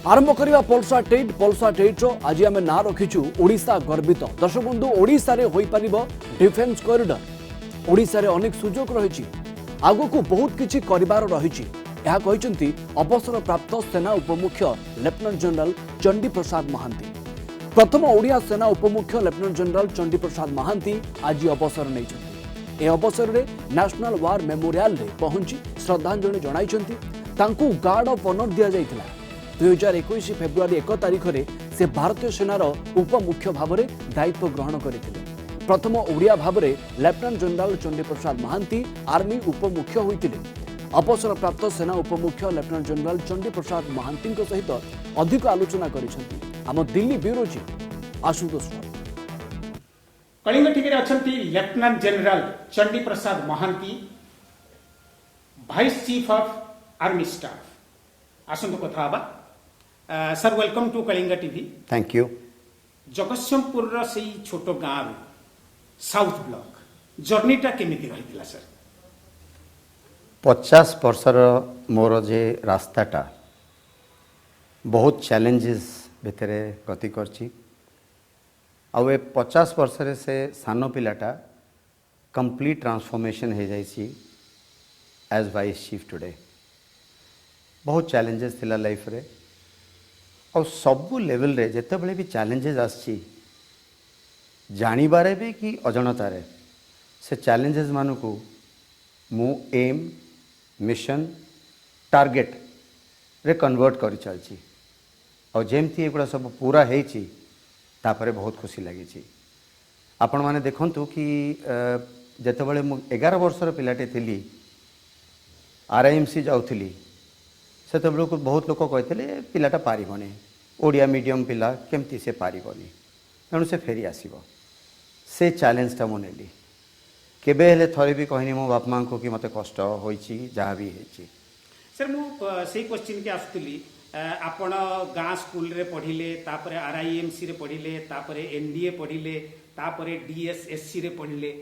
आरंभ करवा पल्सा टेट आज आम ना रखीचु ओडिशा गर्वित दर्शक बंधु ओडिशा रे होई परिबो डिफेन्स कॉरिडोर ओडिशा रे अनेक सुजोग रही आगु को बहुत किछि करिवार रही अवसर प्राप्त सेना उपमुख्य लेफ्टिनेंट जनरल चंडी प्रसाद महांती प्रथम ओडिया सेना उपमुख्य लेफ्टिनेंट जनरल चंडी प्रसाद महांती आज अवसर नहीं ए अवसर में नेशनल वार मेमोरियल रे पहुंची श्रद्धांजलि जणाइछंती तांकू गार्ड ऑफ ऑनर दिया जाइथिला 2021 फेब्रुआरी 1 तारिख में से भारतीय सेनार उपमुख्य भाव में दायित्व ग्रहण करते प्रथम ओडिया भाव में lieutenant general Chandi Prasad Mohanty army उपमुख्य होते अवसर प्राप्त सेना उपमुख्य लेफ्टिनेंट जनरल चंडी प्रसाद महांती सहित अधिक आलोचना कर Delhi bureau chief Ashutosh Kalinga TV अच्छी lieutenant general Chandi Prasad Mohanty vice chief of army staff आसंत कथा sir welcome to Kalinga TV. Thank you. Jagatsinghpur से छोट गाँव साउथ ब्लॉक जर्नीटा केमिति रही सर? 50 वर्षर मोर जे रास्ताटा बहुत चैलेंजेस भितर गति करछि आउ ए 50 वर्ष से सान पिलाटा कंप्लीट ट्रांसफॉर्मेशन हो जाइछि एज वाइस चीफ टुडे। बहुत चैलेंजेस थिला लाइफ रे और सबू लेवल रे जेते बळे भी चैलेंजेस आछि जानिबारे भी कि अजनतारे से चैलेंजेस मानु को मु एम मिशन टारगेट रे कन्वर्ट करि चलछि और जेमती एगुड़ा सब पूरा हेछि तापरे बहुत खुशी लगी। आपण माने देखंतु कि जेते बळे मु 11 वर्षर पिलाटे थिली आरआईएमसी जाउथिली सेते बळे को बहुत लोक कहते पिलाटा पारिबनी ओडिया मीडियम पिला केमती से पारिबनी तेणु से फेरी आसीबो से चैलेंजटा मु नेली केबे हेले थरे भी कहनी मो बाप मां को कि मते कष्ट होईची जहा भी हेची। सर मु सेही क्वेश्चन के आसुतली आपण गाँ स्कूल रे पढ़िले तापरे आरआईएमसी रे पढ़िले तापरे एनडीए पढ़िले तापरे डीएसएससी रे पढ़िले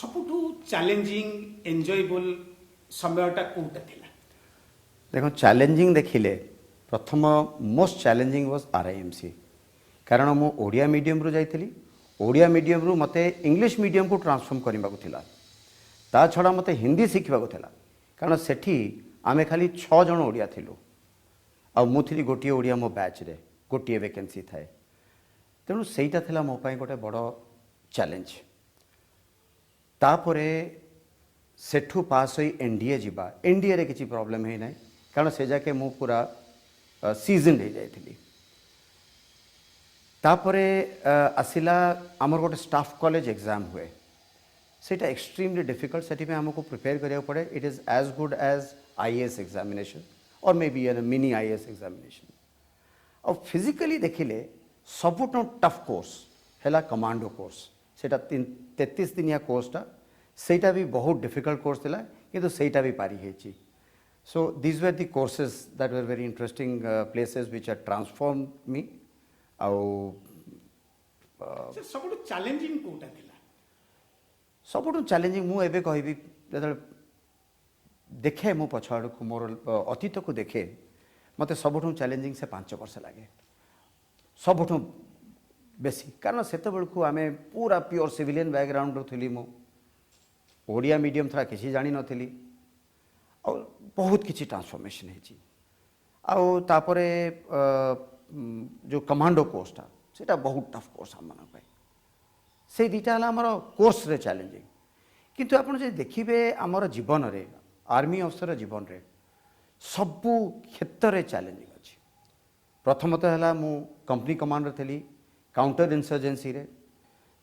सबुठू चैलेंजिंग एन्जॉयबल समयटा कोटा थिला? देखो चैलेंजिंग देखिले प्रथम मोस्ट चैलेंजिंग वाज आरआईएमसी कारण मु ओडिया मीडियम रु जाइथिली ओडिया मीडियम रु मते इंग्लिश मीडियम को ट्रांसफॉर्म करबा को थिला ता छडा मते हिंदी सिखबा को थिला कारण सेठी आमे खाली 6 जण ओडिया थिलु आ मु थिली गोटिए ओडिया मो बैच रे गोटिए वैकेंसी थाए तेणु सेटा थिला मो पाई गोटे बड़ चैलेंज। तापरे सेठू पास होई एनडीए जीवा एनडीए रे किछि प्रॉब्लम है नै कारण से जाके मु पूरा सीजन हो जाइथिली। तापरे आसिला आमर गोटे स्टाफ कॉलेज एग्जाम हुए सेटा एक्सट्रीमली डिफिकल्ट सेठी पे हमको प्रिपेयर करिया पड़े it is as good as IAS examination और maybe an mini IAS examination और फिजिकली देखिले सबुठ टफ कोर्स हैला कमांडो कोर्स सेटा 33 दिनिया कोर्सटा सेटा भी बहुत डिफिकल्ट कोर्स थिला किंतु सेटा भी पारी हेची। So these were the courses that were very interesting places which had transformed me. Sir सबुठू चैलेंजिंग कोटा थिला? सबुठू चैलेंजिंग मु एबे कहबी जदे देखे मु पछाड़ को मोर अतीत को देखे मते सबुठू चैलेंजिंग से 5 वर्ष लागे सबुठू बेसी कारण सेते बेल को आमे पूरा प्योर सिविलियन बैकग्राउंड रो थिली मु ओडिया मीडियम थरा किसी जानी नथिली और बहुत किसी ट्रांसफॉर्मेशन है तापरे जो कमांडो कोर्सटा सेटा बहुत टफ कोर्स हम मन पाए से दीटा आमर कोर्स रे चैलेंजिंग किंतु आपण जे देखिबे आमर जीवन रे आर्मी अफसर जीवन रे सबु क्षेत्र रे चैलेंजिंग अछि। प्रथमतः हला मु कंपनी कमांडर थली काउंटर इंसर्जेंसी रे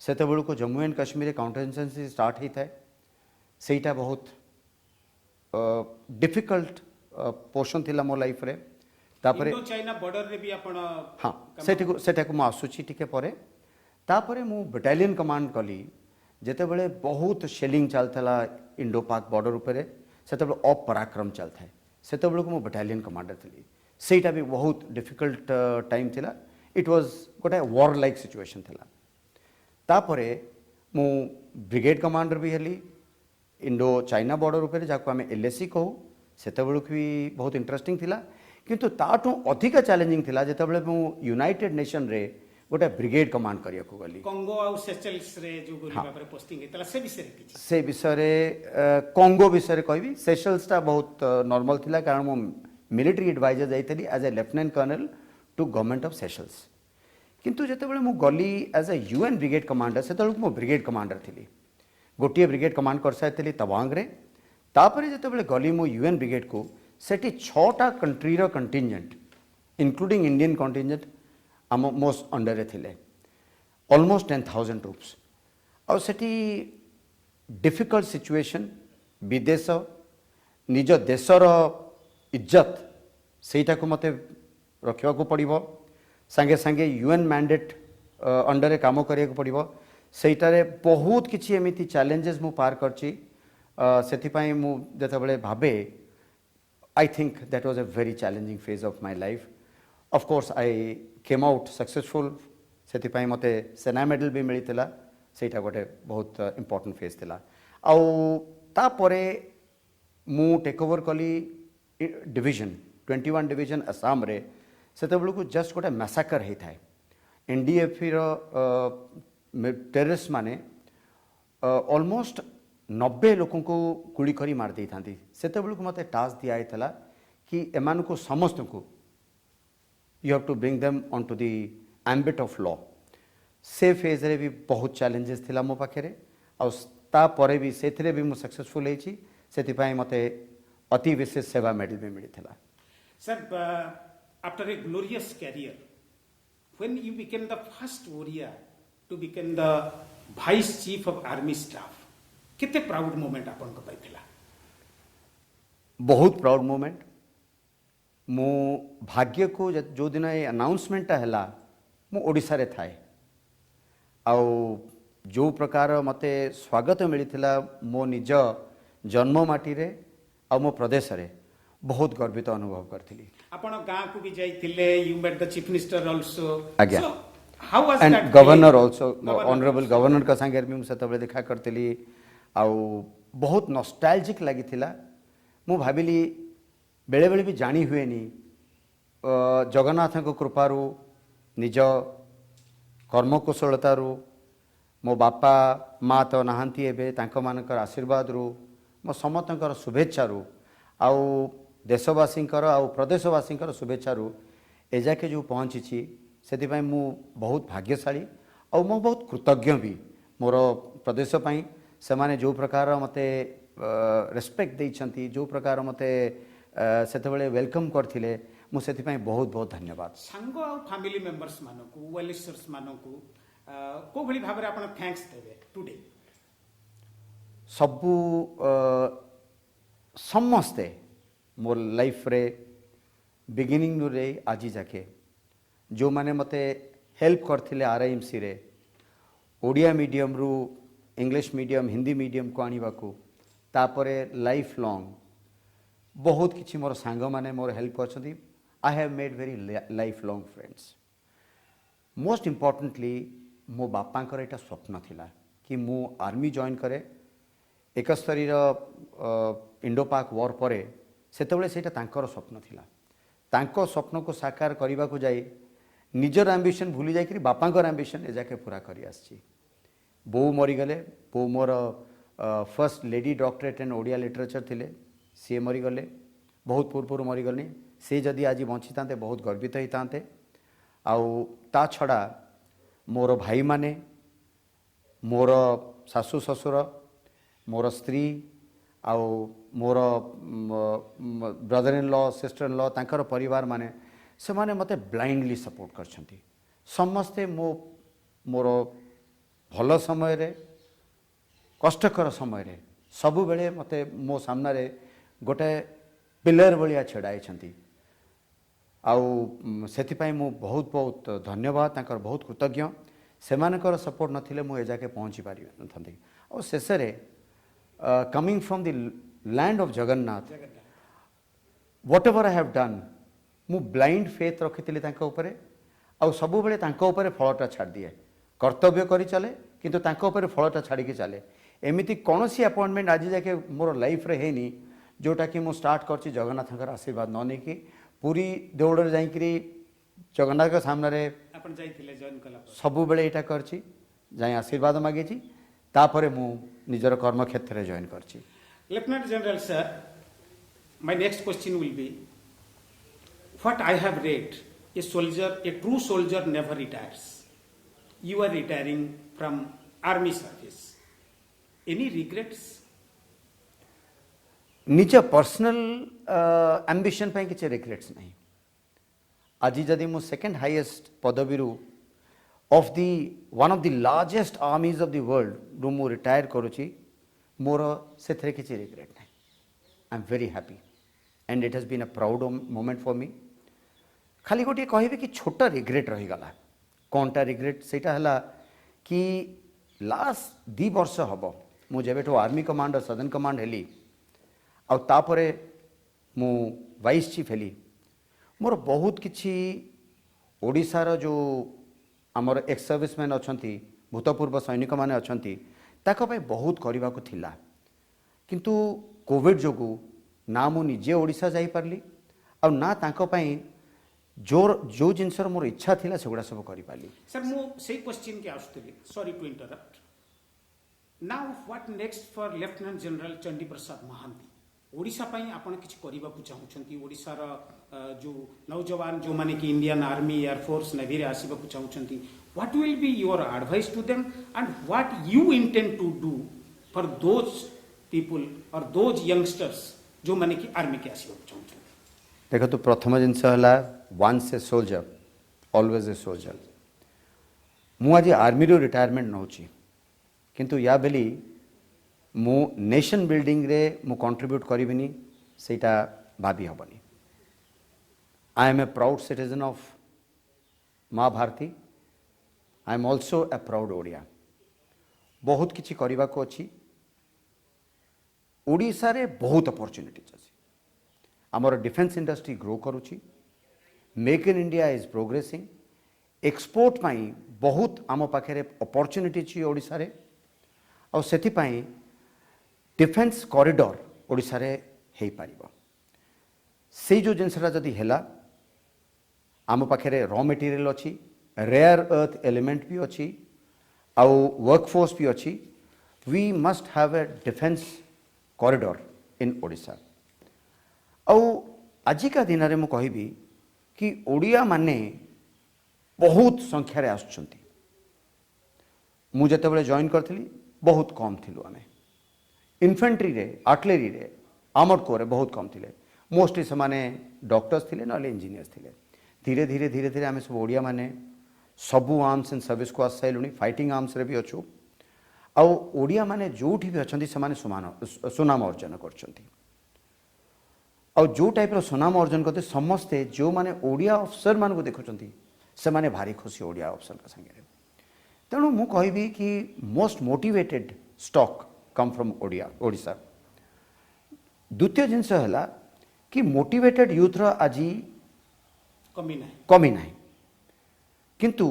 सेते बेलू को Jammu and Kashmir counter insurgency start ही था सेटा बहुत डिफिकल्ट पोर्शन थिला मो लाइफ रे तापरे इंडो चाइना बॉर्डर रे भी आपण हां सेटा को म आसुची टिके परे तापरे मु बटालियन कमांड कली जेते बेले बहुत शेलिंग चलथला इंडो पाक बॉर्डर ऊपर सेते बेले ऑफ पराक्रम चलथाय सेते बेले को मु बटालियन कमांडर थली सेटा भी बहुत डिफिकल्ट टाइम थिला इट वाज गोटे वॉर लाइक सिचुएशन थिला। तापरे मु ब्रिगेड कमांडर भी हेली इंडो चाइना बॉर्डर ऊपर जाको आम एलएसी कहू से भी बहुत इंटरेस्टिंग थिला किंतु ताठू अधिक चैलेंजिंग थिला जेतेबेले मु यूनाइटेड नेशन रे गोटे ब्रिगेड कमांड करिया को गली कंगो आउ सेशेल्स रे जो गोली भाबरे पोस्टिंग हेतला से विषय किछि से विषय रे कंगो विषय रे कहबी सेशेल्स ता बहुत नॉर्मल थिला कारण मु मिलिटरी एडवाइजर जाइतली as a lieutenant colonel to government of Seychelles किंतु जेतेबेले मु गली as a UN brigade commander सेतेबेले मु ब्रिगेड कमांडर थिली गोटे ब्रिगेड कमांड कर साइतली तवांग रे तापरे जेतेबेले गली मु यूएन ब्रिगेड को सेठी 6टा कंट्री रो कंटिजेंट इंक्लूडिंग इंडियन कंटिजेंट आम मोस्ट अंडर रे थिले ऑलमोस्ट 10,000 ट्रूप्स और सेठी डिफिकल्ट सिचुएशन विदेश निज देशर इज्जत सेटा को मते रखिया को पड़िबो संगे संगे यूएन मैंडेट अंडर रे काम करिया को पड़िबो सेटारे बहुत किछि एमिति चैलेंजेस मु पार करछि सेथि पई मु जेतेबेले भाबे I think that was a very challenging phase of my life. Of course, I came out successful. सेतिपाई मते सेना मेडल भी मिलितला सेटा गोटे बहुत इंपोर्टेंट फेज थिला आउ ता परे मु टेक ओवर कली डिवीजन 21 डिवीजन असम रे सेते बेलू जस्ट गोटे मैसाकर हे थाए एनडीएफई रो टेररिस्ट माने ऑलमोस्ट 90 लोगों को गुली करी मार दी थांती सेते बेलू मते टास्क दिया आइतला कि एमान को समस्त को you have to bring them on to the ambit of law से फेज रे भी बहुत चैलेंजेस थिला मो पाखे आ ता परे भी सेथरे भी मु सक्सेसफुल हेची सेति पई मते अति विशेष सेवा मेडल भी मिली थिला sir after a glorious career when you became the first warrior to become the vice chief of army staff कितने प्राउड मोमेंट आपन को पाइथिला बहुत प्राउड मोमेंट मो भाग्य को जो दिन ए अनाउंसमेंट हैला मु ओडिसा रे थाए आउ जो प्रकार मते स्वागत मिलिथिला मो निज जन्म माटी रे आ मो प्रदेश रे बहुत गर्वित अनुभव करथिली आपण गां को भी जाइथिले you met the chief minister also आज्ञा how was and that governor also honourable governor का संगे भी सेतबे देखा करथिली आउ बहुत नॉस्टैल्जिक लागिथिला मु भाबिली बेले बेले भी जानी हुए नी जगन्नाथ को कृपारू निज कर्मकुशलतारू मो बापा माँ तो नहांती एबे तांको मानकर आशीर्वाद रु मो समतंकर शुभेच्छारू आउ देशवासींकर आउ प्रदेशवासींकर शुभेच्छारू एजाके जो पहुँची से मु बहुत भाग्यशाली और मो बहुत कृतज्ञ भी मोर प्रदेश पई से माने जो प्रकार मते रेस्पेक्ट देइछंती जो प्रकार मते सेतबेले वेलकम करथिले मु सेति पई बहुत बहुत धन्यवाद संग आ फैमिली मेंबर्स मानकू वेलिस्टर्स मानकू को भली भाबरे आपण थैंक्स देबे टुडे सबु समस्ते मोर लाइफ रे बिगिनिंग रे आजी जाके जो माने मते हेल्प करथिले आरआईएमसी रे ओडिया मीडियम रु इंग्लिश मीडियम हिंदी मीडियम को आनिबा को तापरे लाइफ लॉन्ग बहुत किछि मोर सांग माने मोर हेल्प करछथि I have made very lifelong friends most importantly मो बापांकर एटा स्वप्न थिला कि मु आर्मी जॉइन करे 71 इंडो पाक वॉर परे सेतबेले सेटा तांकर स्वप्न थिला तांको स्वप्न को साकार करबा को जाई निजर एम्बिशन भूली जाई कि बापांकर एम्बिशन एजाके पूरा करी आछि बो मरी गले बो मोर first lady doctorate in Odia literature थिले सी मरी गले बहुत पूर्व मरी गले से जदि आज बंची तांते बहुत गर्वित ही तांते आउ ता छड़ा मोर भाई माने मोर सासु ससुर मोर स्त्री आउ मोर brother in law sister in law तांकर परिवार माने से माने मते ब्लाइंडली सपोर्ट करछंती समस्ते मोर भल समय रे कष्टकर समय रे सबु बेले मते मो सामना रे गोटे पिलर भलिया छड़ाई छंती आउ सेति पई मु बहुत बहुत धन्यवाद तांकर बहुत कृतज्ञ सेमानकर सपोर्ट नथिले मु ए जाके पहुंची पारि नथंती और शेषे ray coming from the land of Jagannath what ever I have done मु ब्लाइंड फेथ रखितिली तांका ऊपर आउ सबु बेले तांका ऊपर फलटा छाड़ दिए कर्तव्य करी चले किंतु तांका ऊपर फलटा छाड़ी के चले एमिति कोनोसी अपॉइंटमेंट आज जाके मोर लाइफ रे हेनी जोटा कि मु स्टार्ट करछि जगन्नाथकर आशीर्वाद न नेकी ପୁରୀ ଦୌଡ଼ରେ ଯାଇକିରି ଜଗନ୍ନାଥଙ୍କ ସାମ୍ନାରେ ଆପଣ ଯାଇଥିଲେ ଜଏନ୍ କଲା ପରେ ସବୁବେଳେ ଏଇଟା କରିଛି, ଯାଇ ଆଶୀର୍ବାଦ ମାଗିଛି, ତାପରେ ମୁଁ ନିଜର କର୍ମକ୍ଷେତ୍ରରେ ଜଏନ୍ କରିଛି। Lieutenant General sir, my next question will be, what I have read, a true soldier never retires. You are retiring from army service. Any regrets? निज पर्सनल एम्बिशन पे किसी रिग्रेट्स नहीं। आज जदि मु सेकेंड हाईएस्ट पदवी of the one of the largest armies of the world रु मु रिटायर करुची, मोर से किसी रिग्रेट नहीं। I am very happy and it has been a proud moment for me. खाली गोटे कहबी कि छोट रिग्रेट रहीगला। कौनटा रिग्रेट सेटा हला कि लास्ट 2 वर्ष हम मु जेबेठो आर्मी कमांडर सदर्न कमांड हेली आ तापरे मु वाइस चीफ हेली, मोर बहुत किछि ओडिशार जो आमर एक्स सर्विसमैन अछंती, भूतपूर्व सैनिक माने अछंती, ताको पय बहुत करबा को थिला, किंतु कोविड जोगु ना मु निजे ओडिशा जाई पारली आ ना ताको पय जो जिनसर मोर इच्छा थिला सेगुडा सब करि पारली। Sir, मु से क्वेश्चन के आस्तुली, sorry to interrupt. Now what next for Lieutenant General Chandi Prasad Mahanti? Odisha पई आपण किछि करिबा को चाहुछंती, ओडिशार जो नौजवान जो माने कि Indian army, air force, navy रे आसीबा को चाहुछंती, what will be your advice to them and what you intend to do for those people और दोज यंगस्टर्स जो माने कि आर्मी के आसीबा को चाहुछंती? देखो तो प्रथम जिनस हला once a soldier always a soldier. मु आज आर्मी रो रिटायरमेंट नौची, किंतु या बेली मु नेशन बिल्डिंग रे मु कंट्रीब्यूट करिबिनी सेटा भाबी हबनी। I am a proud citizen of Maa Bharati. I am also a proud Odia. बहुत किछि करिबा को अछि। ओडिशा रे बहुत अपॉर्चुनिटीज अछि। आमर डिफेंस इंडस्ट्री ग्रो करुछि, make in India is progressing, export पाई बहुत आम पाखे अपॉर्चुनिटी अछि ओडिशा रे, और सेथि पाई डिफेंस कॉरिडोर ओडिशा रे हेई पारिबो। से जो जिनसरा जदि हेला, आम पाखे रॉ मटेरियल अच्छी, रेयर अर्थ एलिमेंट भी अच्छी, आउ वर्कफोर्स भी अच्छी। We must have a defence corridor in Odisha. आउ आजिका दिन में मुझे कहबी कि ओडिया माने बहुत संख्यार आसुछंती। मु जेतेबेले जॉइन करथिली बहुत कम थिलु आमे। इन्फेंट्री रे, आर्टिलरी रे, आर्मर्ड कोर रे बहुत कम थिले। मोस्टली से माने डॉक्टर्स थिले ना इंजीनियर्स थिले। धीरे धीरे धीरे धीरे आमे सब ओडिया माने सबु आर्म्स एंड सर्विस को आस साइलुनी, फाइटिंग आर्म्स रे भी अछु। आउ ओडिया माने जोठी भी अछंती से माने सुनाम अर्जन करछंती। आउ जो टाइप रो सुनाम अर्जन करते समस्ते जो माने ओडिया अफसर मान को देखुचंती से माने भारी खुशी ओडिया अफसर का संगे। तेणु मु कहबी कि most motivated stock come from Odisha. द्वितीय जिनस है कि मोटिवेटेड यूथ रो आज कमी ना, किंतु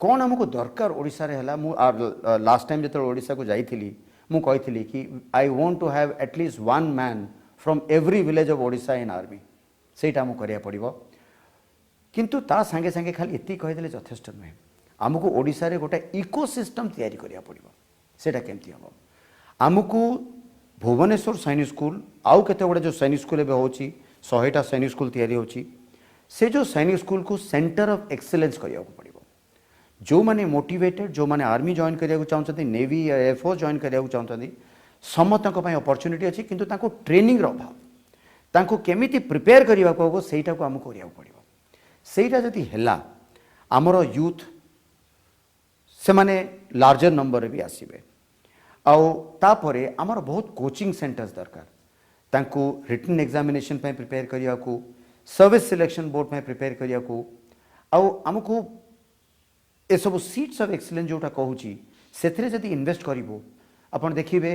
कौन हमको दरकार ओडिशा रे हला। मु लास्ट टाइम जत ओडिशा को जाइथिली मु कहिथिली कि I want to have at least one man from every village of Odisha in army. सेटा मु करिया पड़िबो, किंतु ता संगे संगे खाली एति कहिदेले यथेष्ट नुहे। आमको ओडिशा रे गोटे इकोसिस्टम तैयारी करिया पड़िबो। सेटा केमती हबो? आमको भुवनेश्वर सैनिक स्कूल आउ केते गुडे जो सैनिक स्कूल एबे होची 100टा सैनिक स्कूल तैयारी होची, से जो सैनिक स्कूल को सेंटर ऑफ एक्सीलेंस करिया पड़िबो। जो माने मोटिवेटेड, जो माने आर्मी जॉइन करिया चाहते, नेवी या एयरफोर्स जॉइन करिया चाहते, समस्त अपॉर्चुनिटी अच्छी, किंतु तांको ट्रेनिंग अभाव, तांको केमिति प्रिपेयर करिया को हबो सेटा को हमको करिया पड़िबो। सेटा जदि हेला हमरो यूथ से माने लार्जर नंबर भी आसीबे। आउ तापरे आमर बहुत कोचिंग सेंटर्स दरकार, तांको रिटन एग्जामिनेशन पे प्रिपेयर करिया को, सर्विस सिलेक्शन बोर्ड में प्रिपेयर करिया को, आउ हमको ए सब सीट्स ऑफ एक्सीलेंस जोटा कहूची सेथरे जदि इन्वेस्ट करिवो, अपन देखिबे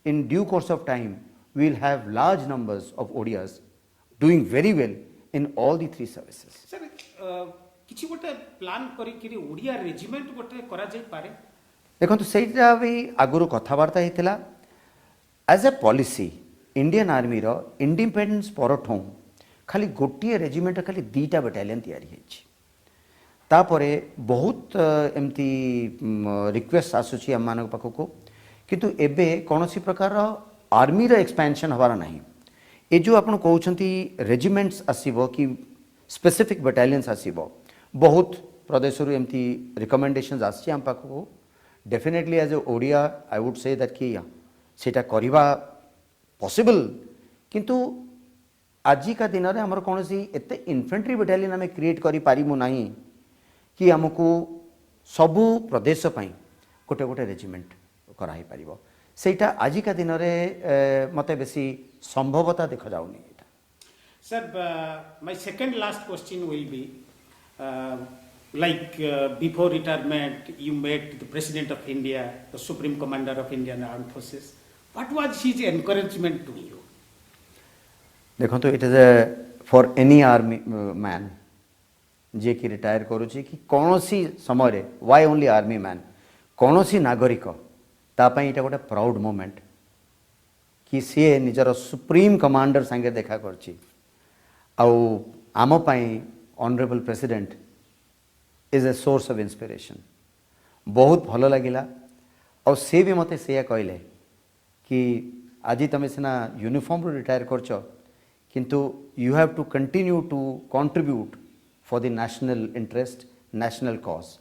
in due course of time we will have large numbers of Odias doing very well in all the 3 services. Sir किछि गोटे प्लान करी कि ओडिया रेजिमेंट गोटे करा जाय पारे? देखो सेटा भी आगुरु कथबार्ता हेतिला। As a policy Indian army रो इंडिपेंडेंस परठों खाली गोटे रेजिमेंट खाली 2टा बटालियन तैयारी होइछि तापरे बहुत एमती रिक्वेस्ट आसुची हम मानक पाखको किंतु एबे कोनोसी प्रकार आर्मी रो एक्सपेंशन हवार नाही ए जो आपण कहउछंती रेजिमेंट्स आसीबो कि स्पेसिफिक बटालियंस आसीबो बहुत प्रदेश रु एमती रिकमेंडेशंस आसी हम पाखको definitely as a Odia I would say that कि सेटा करिवा पॉसिबल किंतु आज का दिन में आमर कौन एते इन्फेंट्री बटालियन आम क्रिएट करि पारिमु नाही कि आमको सबु प्रदेश पई गोटे गोटे रेजिमेंट कराई पारिबो सेटा आज का दिन में मते बेसी संभवता देखा जाउनी एटा sir my second last question will be like before retirement you met the president of India, the supreme commander of Indian armed forces. What was his encouragement to you? देखो तो it is a for any army man जे कि retire करूची कि कौनसी समय रे why only army man कौनसी नागरिक ता पई इटा गोटे प्राउड मोमेंट कि सी निजर सुप्रीम कमांडर संगे देखा करची आउ आम पई honourable president is a source of inspiration बहुत भल लगिला और से भी मते से कहले कि आज तुम सिना यूनिफॉर्म रू रिटायर करछ किंतु you have to continue to contribute for the national interest national cause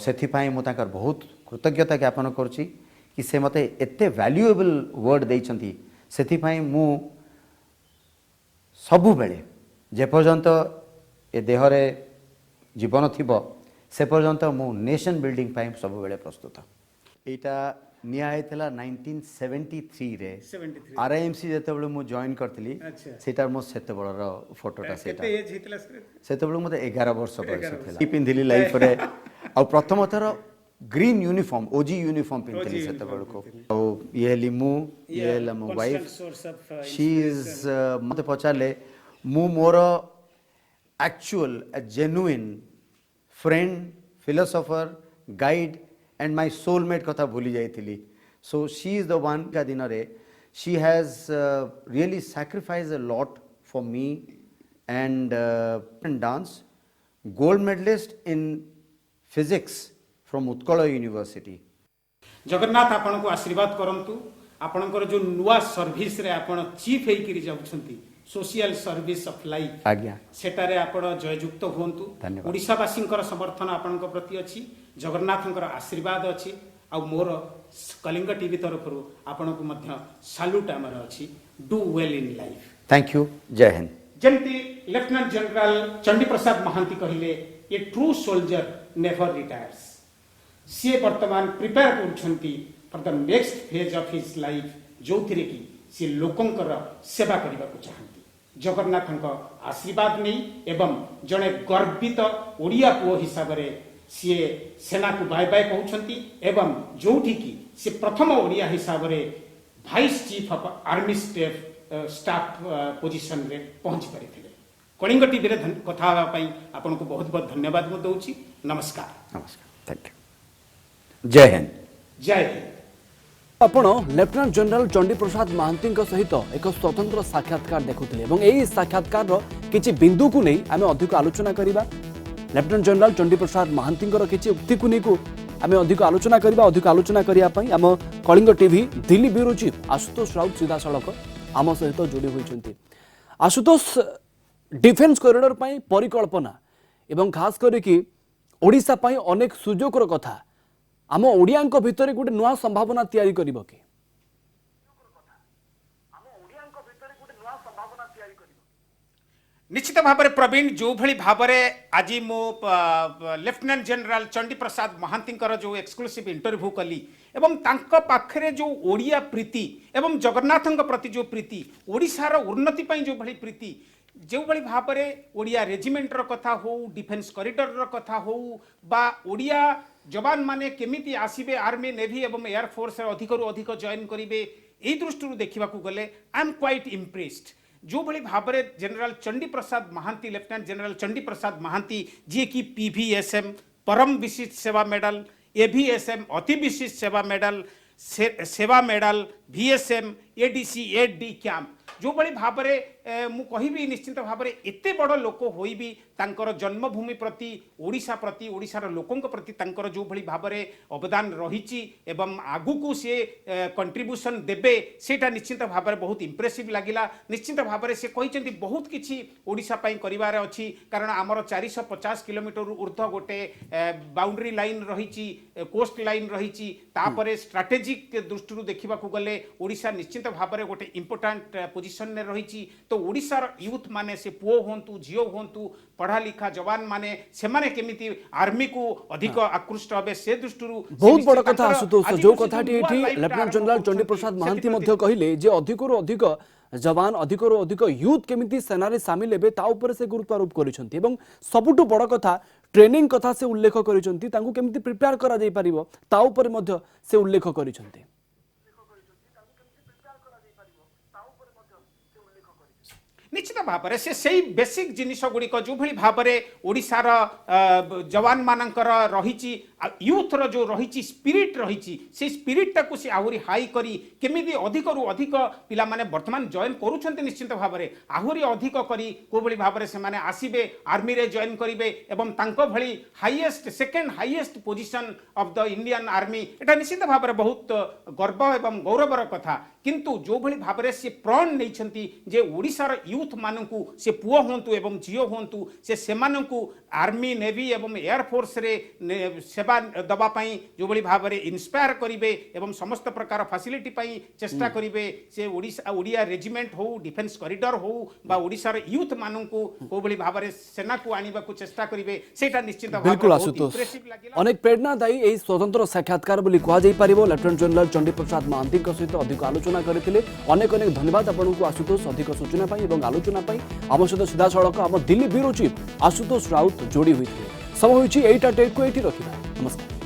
से मु ताकर बहुत कृतज्ञता ज्ञापन करछि कि से मते एते वैल्यूएबल वर्ड देइछंती से मु सबु बेले जे पर्यंत ए देहरे जीवन थिबो से पर्यंत मु नेशन बिल्डिंग पाई सब बेले प्रस्तुत एटा निया हेतला 1973 रे 73 आरआईएमसी जेते बेले मु जॉइन करतली अच्छा। सेटा मो सेते बळर फोटोटा सेटा केते एज हितला सर सेते बेले मते 11 वर्ष बयस थिला पिंधिली लाइफ रे आ प्रथम थर ग्रीन यूनिफॉर्म ओजी यूनिफॉर्म पिंधिली सेते बेले को ओ ये लिमु ये लम वाइफ शी इज मते पचाले मु मोर actual a genuine friend philosopher guide and my soulmate कथा भूली जाइथिली so she is the one का दिन रे she has really sacrificed a lot for me and dance gold medalist in physics from Utkala University Jagannath आपन को आशीर्वाद करंतु आपनकर जो नुवा सर्विस रे आपन चीफ हेकि जाउछंती सोशल सर्विस ऑफ लाइफ आज्ञा सेटारे आपण जययुक्त हुंतु धन्यवाद। ओडिशावासींकर समर्थन आपनक प्रति अछि जगन्नाथंकर आशीर्वाद अछि आ मोर कलिंग टीवी तरफरु आपनको मध्य सैल्यूट हमर अछि do well in life thank you जय हिंद जेमती लेफ्टिनेंट जनरल चंडी प्रसाद महांती कहिले a true soldier never retires सी वर्तमान प्रिपेयर करछंती for the next phase of his life जोथिरे की सी लोकंकर सेवा करबा को चाहंती जगन्नाथ आशीर्वाद नहीं एवं जड़े गर्वित ओडिया पुओ हिसाब से सी सेना को बाय बाय कहते एवं जोठी की सी प्रथम ओडिया हिसाब से vice chief of army staff position रे पहुंच पारे कलिंग टीवी कथा आपन को बहुत बहुत धन्यवाद मु दउची नमस्कार नमस्कार थैंक यू जय हिंद जय हिंद आपण लेफ्टिनेंट जनरल चंडी प्रसाद महांती सहित एक स्वतंत्र साक्षात्कार देखुले और यही साक्षात्कार किसी बिंदु को नहीं आम अधिक आलोचना करवा लेफ्टिनेंट जनरल चंडी प्रसाद महांती किसी उक्ति को नहीं आम अधिक आलोचना करवा अधिक आलोचना करने आम Kalinga TV Delhi bureau chief Ashutosh Raut सीधा सड़क आम सहित जोड़ी होती आशुतोष डिफेन्स कॉरिडोर परिकल्पना एवं खास करके ओडिशा अनेक सुजोगर कथा आम ओडिया भितर गोटे नुआ संभावना तैयारी करिबो कि निश्चित भाव में प्रवीण जो भली भाव में आज मो लेफ्टिनेंट जनरल चंडी प्रसाद महांती जो एक्सक्लूसिव इंटरव्यू कली एवं तांको पाखरे जो ओडिया प्रीति एवं जगन्नाथ प्रति जो प्रीति ओडिशार उन्नति पई जो भली प्रीति जो भली भाव में ओडिया रेजिमेंटर कथा हो डिफेन्स कॉरिडोर कथा हो बा ओडिया जवान माने केमिति आसीबे आर्मी नेवी एवं एयरफोर्स अधिक रु अधिक जॉइन करिवे एई दृष्टि देखा गले आई एम क्वाइट इम्प्रेस्ड जो भली भाव में general Chandi Prasad Mahanti lieutenant general Chandi Prasad Mahanti जी की पीवीएसएम परम विशिष्ट सेवा मेडल एवीएसएम अति विशिष्ट Seva medal Seva medal VSM ADC aide-de-camp जो भली भाबरे मु कहिबी निश्चित भाबरे एते बड़ लोक होई भी तांकर जन्मभूमि प्रति ओडिशार लोकंक प्रति तांकर जो भली भाबरे अवदान रहिछि एवं आगु को से कंट्रीब्यूशन देबे सेटा निश्चित भाबरे बहुत इंप्रेसिव लागिला। निश्चित भाबरे से कहिसेंती बहुत किछि ओडिशा पई करिवार अछि कारण हमर 450 किलोमीटर ऊर्ध्व गोटे बाउंड्री लाइन रहिछि कोस्ट लाइन रहिछि तापरे स्ट्रेटेजिक दृष्टि देखा गले ओडिशा निश्चित भाबरे गोटे इंपोर्टेंट पोजिशन ने रहिछि। तो ओडिशार यूथ माने से पुओ होंतु झियो होंतु पढ़ा लिखा जवान माने सेमाने केमिति आर्मी को अधिक आकृष्ट हबे से दृष्टि बहुत बड़ कथा आशुतोष जो कथाटी एठी लेफ्टिनेंट जनरल चंडी प्रसाद महांती मध्य कहिले जे अधिकरु अधिक जवान अधिकरु अधिक यूथ केमिति सेनारे सामिल हेबे ता ऊपर से गुरुत्वारोप करिसंती एवं सबुटु बड़ कथा ट्रेनिंग कथा से उल्लेख करिसंती तांकु केमिति प्रिपेयर करा जाई परिबो ता ऊपर मध्य से उल्लेख करिसंती। निश्चित भाव से सही बेसिक जिनिस गुड़िक जो भली भाव ओडिशार जवान मानकर रही यूथर जो रही स्पिरिट रही से स्पिरिट टाक सी आहरी हाई करी केमिति अधिक रु अधिक पिला माने वर्तमान जॉइन करूछन्ते निश्चित भाव आहरी अधिक करी को भली भाव से माने आसीबे आर्मी रे जॉइन करिवे एवं तांको भली highest second highest position of the Indian army एटा निश्चित भाव बहुत गर्व एवं गौरवर कथा। किंतु जो भली भाव से प्रण नहीं जे ओडिशार यूथ मानकू से पुओ होंतु एवं झियो होंतु से सेमानकू आर्मी नेवी एवं एयरफोर्स रे सेवा दबा पई जो भली भाव इंस्पायर करिवे एवं समस्त प्रकार फैसिलिटी पई चेष्टा करिवे से ओडिशा ओडिया रेजिमेंट हो डिफेंस कॉरिडोर हो बा ओडिशार यूथ मानकू को भली भाव सेना को आनिबा को चेष्टा करिवे सेटा निश्चित भाव बिल्कुल आशुतोष अनेक प्रेरणादायी एई स्वतंत्र साक्षात्कार बोली कहा जाई परिबो। लेफ्टिनेंट जनरल चंडी प्रसाद महांती सहित अधिक आलोचना करथिले अनेक अनेक धन्यवाद आपनको आशुतोष अधिक सूचना पाई एवं आलोचना पाई आम सहित सीधा सड़क आम दिल्ली ब्यूरो चीफ आशुतोष राउत जोड़ी हुई सब होइछि एटा टेक को एठी रखिबा। नमस्कार।